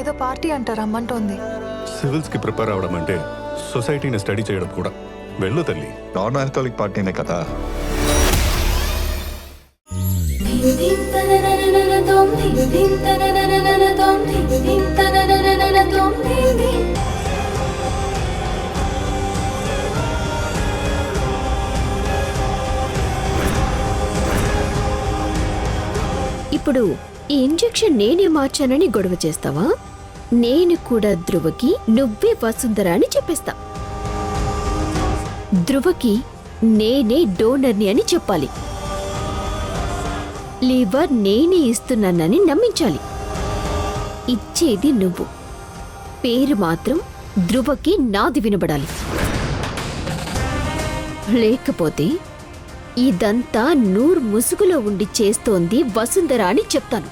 ఏదో పార్టీ అంట రమ్మంటోంది. సివిల్స్కి ప్రిపేర్ అవడం అంటే సొసైటీని స్టడీ చేయడం కూడా. వెళ్ళు తల్లి. నాన్ ఆల్కహాలిక్ పార్టీనే కదా. ఇప్పుడు ఈ ఇంజెక్షన్ నేనే మార్చానని గొడవ చేస్తావా? నేను కూడా ధ్రువకి నువ్వే వసుంధర అని చెప్పేస్తా. ధ్రువకి నేనే డోనర్ని అని చెప్పాలి. లివర్ నేనే ఇస్తున్నానని నమ్మించాలి. ఇచ్చేది నువ్వు, పేరు మాత్రం ధ్రువకి నాది వినబడాలి. లేకపోతే ఇదంతా నూర్ ముసుగులో ఉండి చేస్తోంది వసుంధర అని చెప్తాను.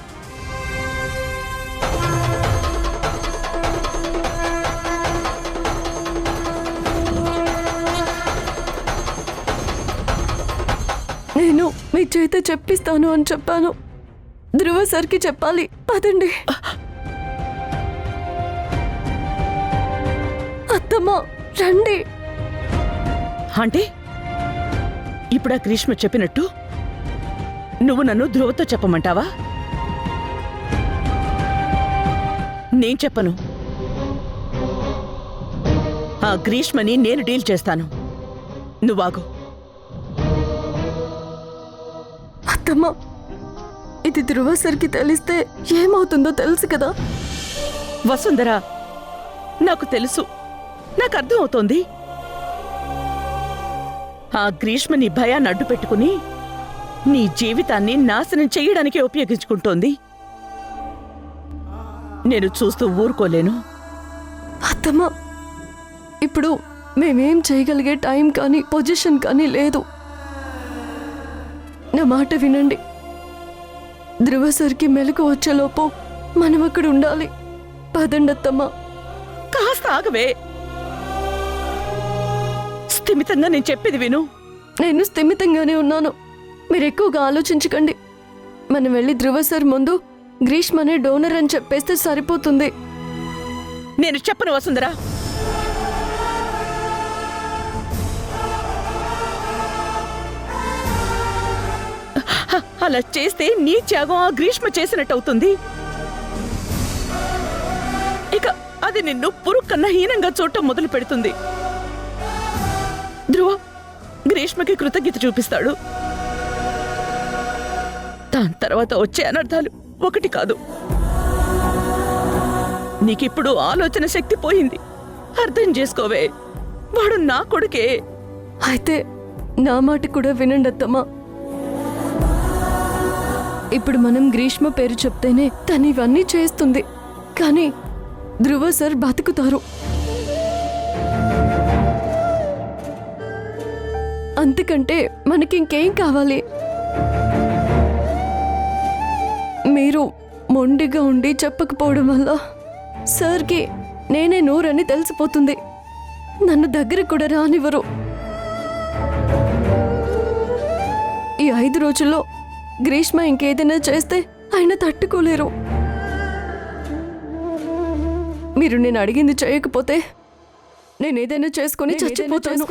నేను మీ చేత చెప్పిస్తాను అని చెప్పాను. ధ్రువ సార్కి చెప్పాలి. పదండి. అత్తమ్మ రండి. అంటే ఇప్పుడు ఆ గ్రీష్మ చెప్పినట్టు నువ్వు నన్ను ధ్రువతో చెప్పమంటావా? నేను చెప్పను. ఆ గ్రీష్మని నేను డీల్ చేస్తాను. నువ్వాగు. అత్తమ్మ, ఇది ధ్రువ సార్కి తెలిస్తే ఏమవుతుందో తెలుసు కదా. వసుంధర, నాకు తెలుసు, నాకు అర్థం అవుతోంది. ఆ గ్రీష్మ నీ భయాన్ని అడ్డు పెట్టుకుని నీ జీవితాన్ని నాశనం చెయ్యడానికి ఉపయోగించుకుంటోంది. నేను చూస్తూ ఊరుకోలేను. అత్తమ్మ, ఇప్పుడు మేమేం చేయగలిగే టైం కానీ పొజిషన్ కానీ లేదు. నా మాట వినండి. ధ్రువ సార్కి మెలకు వచ్చేలోపు మనం అక్కడ ఉండాలి. పదండి అత్తమ్మ. కాస్త ఆగవే. స్థిమితంగా నేను చెప్పేది విను. నేను స్థిమితంగానే ఉన్నాను. మీరు ఎక్కువగా ఆలోచించకండి. మనం వెళ్ళి ధ్రువ సార్ ముందు గ్రీష్మనే డోనర్ అని చెప్పేస్తే సరిపోతుంది. నేను చెప్పను వసుంధర. అలా చేస్తే నీ త్యాగం ఆ గ్రీష్మ చేసినట్టు అవుతుంది. ఇక అది నిన్ను పురుగు కన్నా హీనంగా చూడటం మొదలు పెడుతుంది. ధ్రువ గ్రీష్మకి కృతజ్ఞత చూపిస్తాడు. దాని తర్వాత వచ్చే అనర్థాలు ఒకటి కాదు. నీకిప్పుడు ఆలోచన శక్తి పోయింది. అర్థం చేసుకోవే. వాడు నా కొడుకే. అయితే నా మాట కూడా వినండి అత్తమ్మ. ఇప్పుడు మనం గ్రీష్మ పేరు చెప్తేనే తను ఇవన్నీ చేస్తుంది. కానీ ధ్రువ సార్ బతుకుతారు. అంతకంటే మనకింకేం కావాలి? మీరు మొండిగా ఉండి చెప్పకపోవడం వల్ల సార్కి నేనే నూరని తెలిసిపోతుంది. నన్ను దగ్గర కూడా రానివ్వరు. ఈ 5 రోజుల్లో గ్రీష్మ ఇంకేదైనా చేస్తే ఆయన తట్టుకోలేరు. మీరు నేను అడిగింది చేయకపోతే నేనేదైనా చేసుకుని చచ్చిపోతాను.